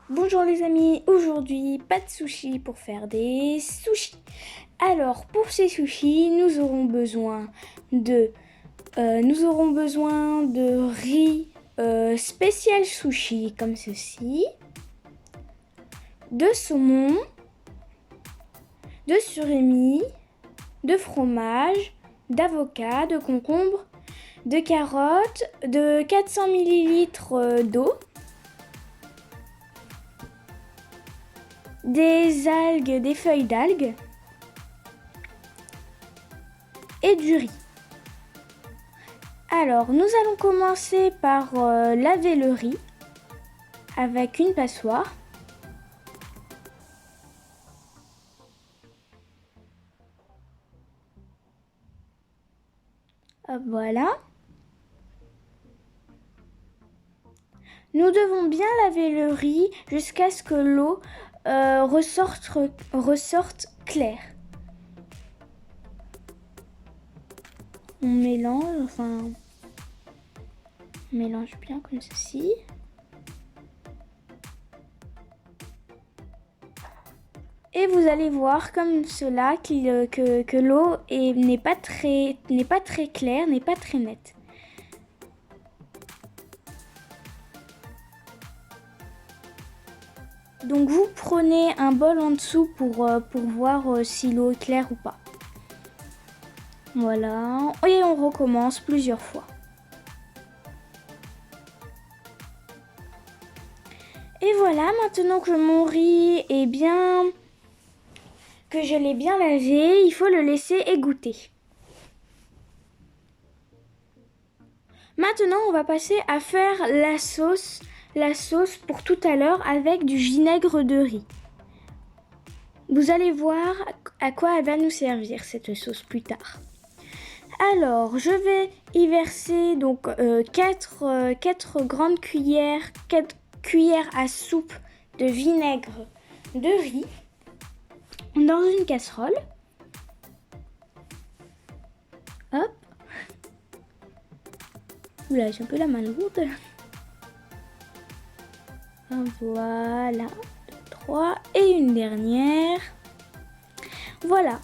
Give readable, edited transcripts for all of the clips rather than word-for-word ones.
Bonjour les amis, aujourd'hui pas de sushis pour faire des sushis. Alors pour ces sushis, nous aurons besoin de riz spécial sushi comme ceci, de saumon, de surimi, de fromage, d'avocat, de concombre, de carottes, de 400 ml d'eau, des algues, des feuilles d'algues et du riz. Alors, nous allons commencer par laver le riz avec une passoire. Hop, voilà. Nous devons bien laver le riz jusqu'à ce que l'eau ressorte claire. On mélange, on mélange bien comme ceci. Et vous allez voir comme cela que l'eau n'est pas très claire, n'est pas très nette. Donc vous prenez un bol en dessous pour voir si l'eau est claire ou pas. Voilà, et on recommence plusieurs fois. Et voilà, maintenant que mon riz est bien, que je l'ai bien lavé, il faut le laisser égoutter. Maintenant, on va passer à faire la sauce pour tout à l'heure avec du vinaigre de riz. Vous allez voir à quoi elle va nous servir cette sauce plus tard. Alors, je vais y verser donc 4 grandes cuillères, 4 cuillères à soupe de vinaigre de riz dans une casserole. Hop. Oula, j'ai un peu la main lourde. Voilà, 2, 3 et une dernière. Voilà.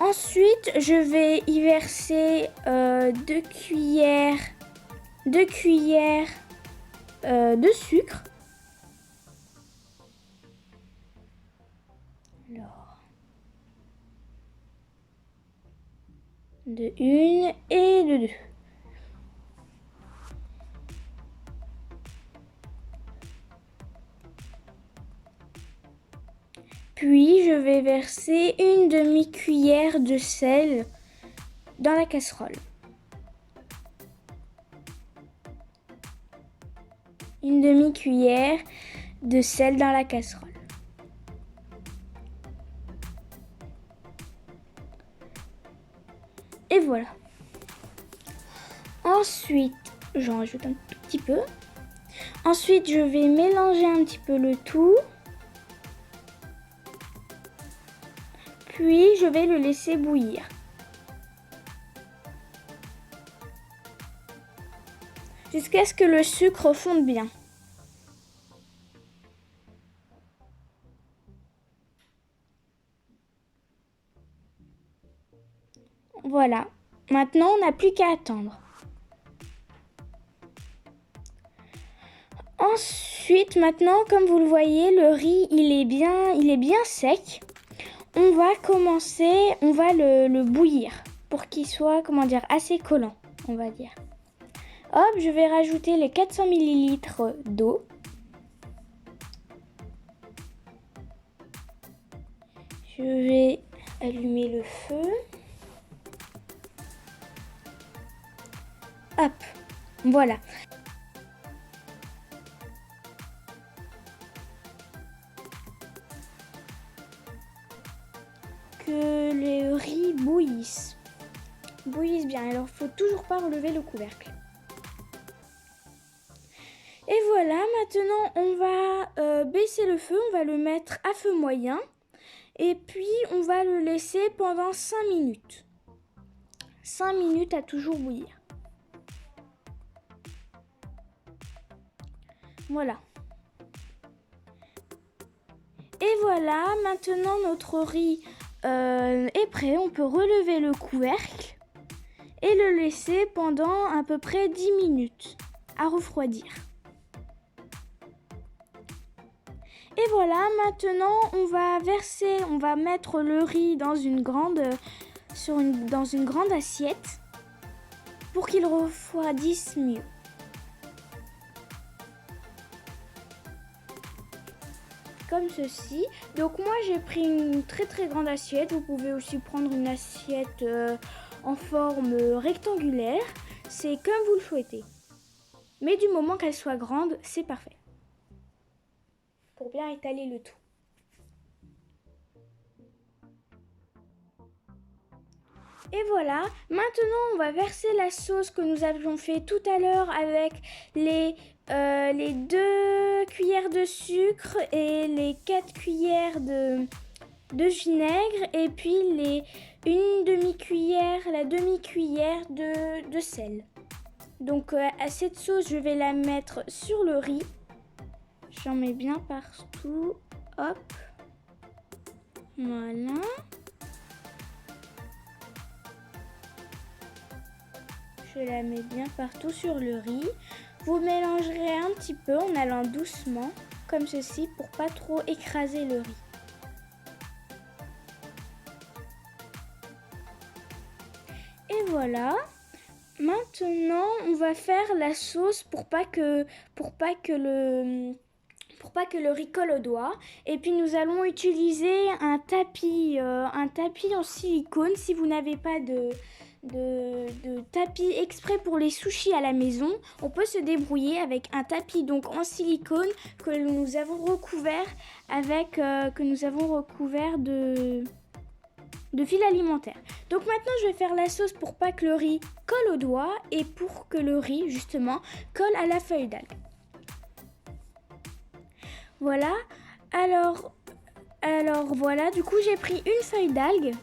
Ensuite, je vais y verser 2 cuillères de sucre. Alors, de 1 et de 2. Puis, je vais verser une demi-cuillère de sel dans la casserole. Une demi-cuillère de sel dans la casserole. Et voilà. Ensuite, j'en rajoute un tout petit peu. Ensuite, je vais mélanger un petit peu le tout. Puis, je vais le laisser bouillir. Jusqu'à ce que le sucre fonde bien. Voilà. Maintenant, on n'a plus qu'à attendre. Ensuite, maintenant, comme vous le voyez, le riz, il est bien sec. On va le bouillir pour qu'il soit, assez collant, on va dire. Hop, je vais rajouter les 400 ml d'eau. Je vais allumer le feu. Hop, voilà. Que le riz bouillisse bien. Alors, il faut toujours pas relever le couvercle. Et voilà, maintenant on va baisser le feu, on va le mettre à feu moyen et puis on va le laisser pendant 5 minutes. 5 minutes à toujours bouillir. Voilà. voilà, maintenant notre riz est prêt. On peut relever le couvercle et le laisser pendant à peu près 10 minutes à refroidir. Et voilà, maintenant on va mettre le riz dans une grande assiette pour qu'il refroidisse mieux. Comme ceci. Donc moi j'ai pris une très grande assiette. Vous pouvez aussi prendre une assiette en forme rectangulaire. C'est comme vous le souhaitez. Mais du moment qu'elle soit grande, c'est parfait. Pour bien étaler le tout. Et voilà, maintenant on va verser la sauce que nous avions fait tout à l'heure avec les 2 cuillères de sucre et les 4 cuillères de vinaigre et puis la demi-cuillère de sel. Donc cette sauce, je vais la mettre sur le riz. J'en mets bien partout. Hop. Voilà. Je la mets bien partout sur le riz. Vous mélangerez un petit peu en allant doucement, comme ceci, pour pas trop écraser le riz. Et voilà. Maintenant, on va faire la sauce pour pas que le riz colle au doigt. Et puis nous allons utiliser un tapis en silicone. Si vous n'avez pas de tapis exprès pour les sushis à la maison, on peut se débrouiller avec un tapis donc en silicone que nous avons recouvert de fil alimentaire. Donc maintenant je vais faire la sauce pour pas que le riz colle au doigt et pour que le riz justement colle à la feuille d'algue. Voilà, alors voilà, du coup j'ai pris une feuille d'algue,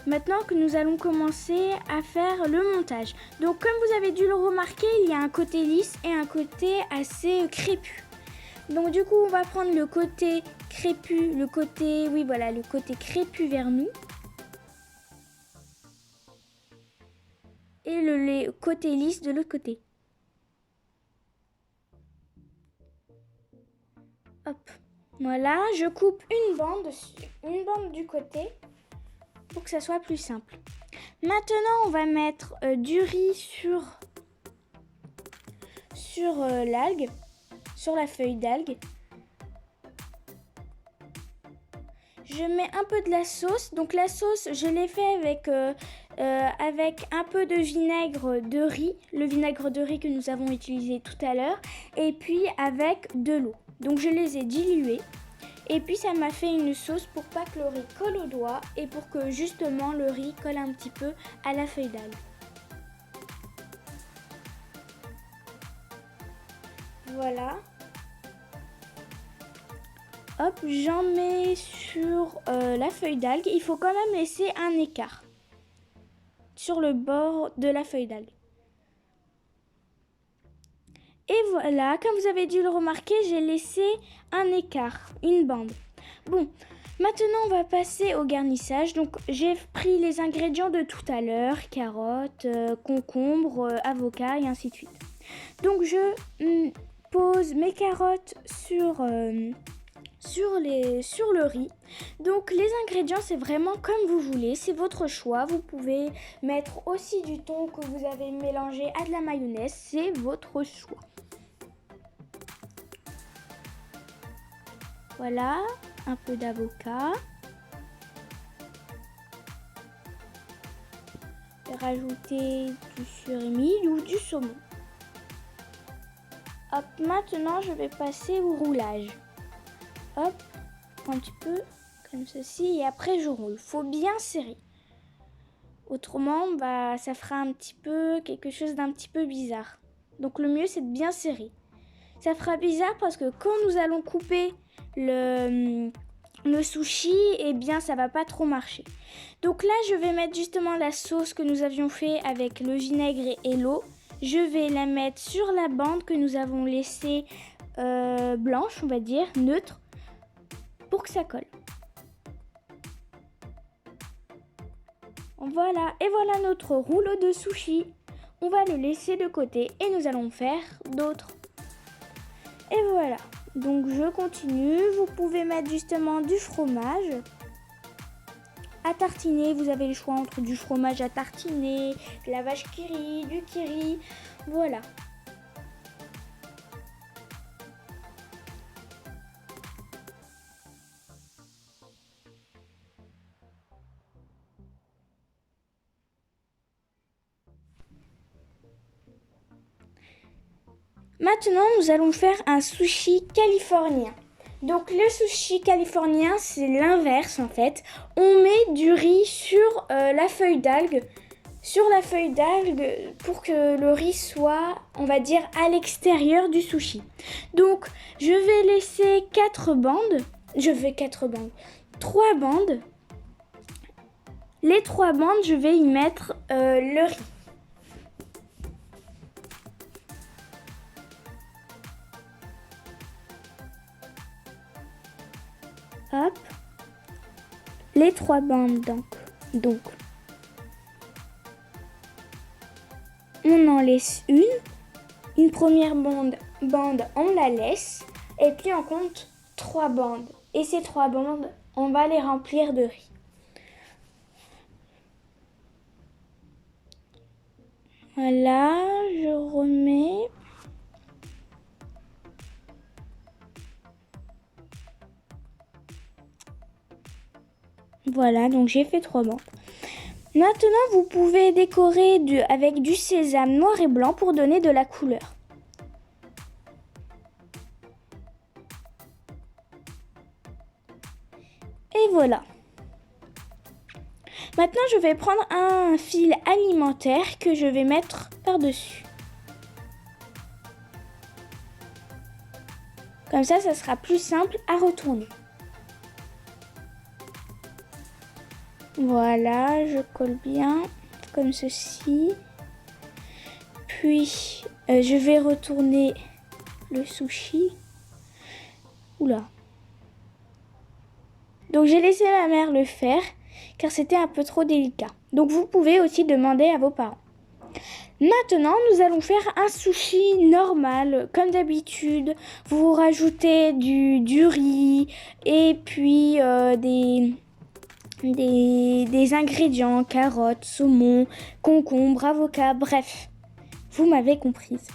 maintenant que nous allons commencer à faire le montage. Donc comme vous avez dû le remarquer, il y a un côté lisse et un côté assez crépu. Donc du coup on va prendre le côté crépu, le côté crépu vers nous. Et le côté lisse de l'autre côté. Hop, voilà, je coupe une bande du côté pour que ça soit plus simple. Maintenant, on va mettre du riz sur l'algue, sur la feuille d'algue. Je mets un peu de la sauce. Donc la sauce, je l'ai fait avec un peu de vinaigre de riz, le vinaigre de riz que nous avons utilisé tout à l'heure, et puis avec de l'eau. Donc je les ai dilués. Et puis ça m'a fait une sauce pour pas que le riz colle au doigt et pour que justement le riz colle un petit peu à la feuille d'algue. Voilà. Hop, j'en mets sur la feuille d'algue. Il faut quand même laisser un écart sur le bord de la feuille d'algue. Et voilà, comme vous avez dû le remarquer, j'ai laissé un écart, une bande. Bon, maintenant on va passer au garnissage. Donc j'ai pris les ingrédients de tout à l'heure, carottes, concombres, avocats et ainsi de suite. Donc je pose mes carottes sur le riz. Donc les ingrédients, c'est vraiment comme vous voulez, c'est votre choix. Vous pouvez mettre aussi du thon que vous avez mélangé à de la mayonnaise, c'est votre choix. Voilà, un peu d'avocat. Rajouter du surimi ou du saumon. Hop, maintenant je vais passer au roulage. Hop, un petit peu comme ceci et après je roule. Faut bien serrer. Autrement, ça fera un petit peu quelque chose d'un petit peu bizarre. Donc le mieux c'est de bien serrer. Ça fera bizarre parce que quand nous allons couper le sushi, eh bien ça va pas trop marcher. Donc là je vais mettre justement la sauce que nous avions fait avec le vinaigre et l'eau. Je vais la mettre sur la bande que nous avons laissée blanche, on va dire, neutre. pour que ça colle. Voilà, et voilà notre rouleau de sushi. On va le laisser de côté et nous allons faire d'autres. Et voilà, donc je continue. Vous pouvez mettre justement du fromage à tartiner. Vous avez le choix entre du fromage à tartiner, de la vache qui rit, du kiri. Voilà. Maintenant, nous allons faire un sushi californien. Donc le sushi californien, c'est l'inverse en fait. On met du riz sur la feuille d'algue. Sur la feuille d'algue pour que le riz soit, on va dire, à l'extérieur du sushi. Donc, je vais laisser 3 bandes. Les 3 bandes, je vais y mettre le riz. Hop. Les 3 bandes donc. On en laisse une première bande on la laisse et puis on compte 3 bandes. Et ces 3 bandes, on va les remplir de riz. Voilà, je remets. Voilà, donc j'ai fait 3 bandes. Maintenant, vous pouvez décorer avec du sésame noir et blanc pour donner de la couleur. Et voilà. Maintenant, je vais prendre un fil alimentaire que je vais mettre par-dessus. Comme ça sera plus simple à retourner. Voilà, je colle bien, comme ceci. Puis, je vais retourner le sushi. Oula. Donc, j'ai laissé ma mère le faire, car c'était un peu trop délicat. Donc, vous pouvez aussi demander à vos parents. Maintenant, nous allons faire un sushi normal, comme d'habitude. Vous rajoutez du riz et puis des ingrédients, carottes, saumon, concombre, avocat, bref. Vous m'avez comprise.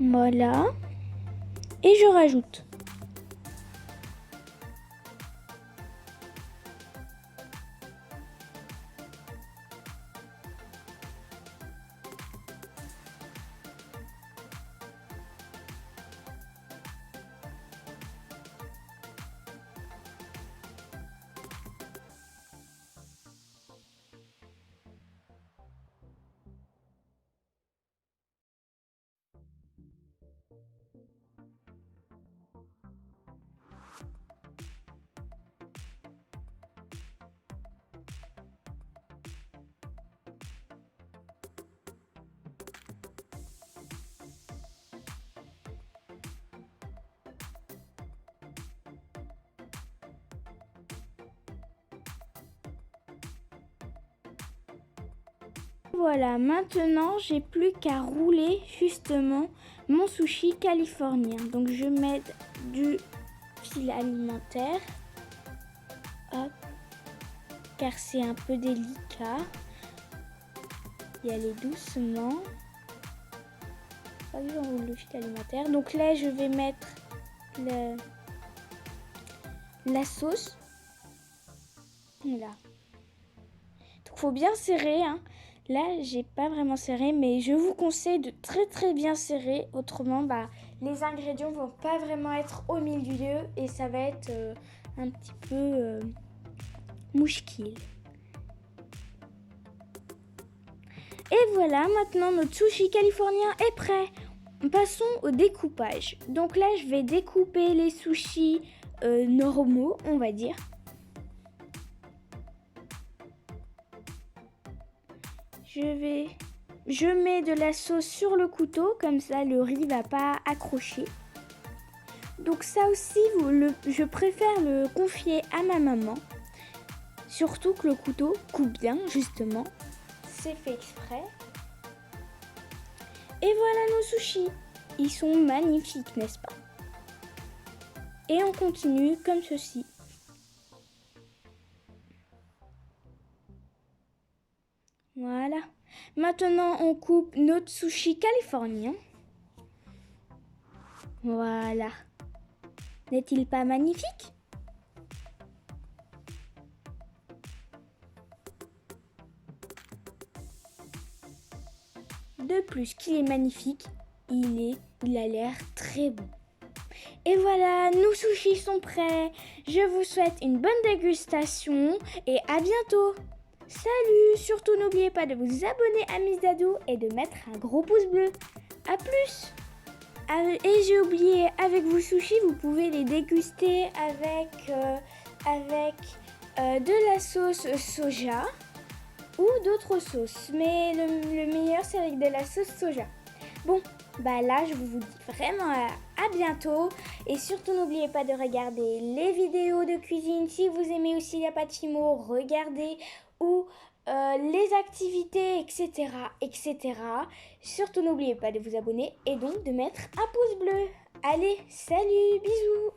Voilà. Et je rajoute. Voilà, maintenant j'ai plus qu'à rouler justement mon sushi californien. Donc je mets du fil alimentaire. Hop, car c'est un peu délicat. Y aller doucement. Hop, j'enroule le fil alimentaire. Donc là je vais mettre la sauce. Voilà. Donc faut bien serrer, hein. Là, j'ai pas vraiment serré, mais je vous conseille de très bien serrer. Autrement, les ingrédients vont pas vraiment être au milieu et ça va être un petit peu mouchkil. Et voilà, maintenant notre sushi californien est prêt. Passons au découpage. Donc là, je vais découper les sushis normaux, on va dire. Je vais je mets de la sauce sur le couteau, comme ça le riz va pas accrocher. Donc ça aussi, je préfère le confier à ma maman. Surtout que le couteau coupe bien, justement. C'est fait exprès. Et voilà nos sushis. Ils sont magnifiques, n'est-ce pas? Et on continue comme ceci. Voilà. Maintenant, on coupe notre sushi californien. Voilà. N'est-il pas magnifique? De plus qu'il est magnifique, il a l'air très bon. Et voilà, nos sushis sont prêts. Je vous souhaite une bonne dégustation et à bientôt. Salut, surtout n'oubliez pas de vous abonner à Miss Dadou et de mettre un gros pouce bleu. À plus. Et j'ai oublié, avec vos sushis, vous pouvez les déguster avec de la sauce soja ou d'autres sauces. Mais le meilleur, c'est avec de la sauce soja. Bon, bah là, je vous dis vraiment à bientôt. Et surtout, n'oubliez pas de regarder les vidéos de cuisine. Si vous aimez aussi la Pachimo, regardez. Ou les activités, etc., etc. Surtout, n'oubliez pas de vous abonner et donc de mettre un pouce bleu. Allez, salut, bisous!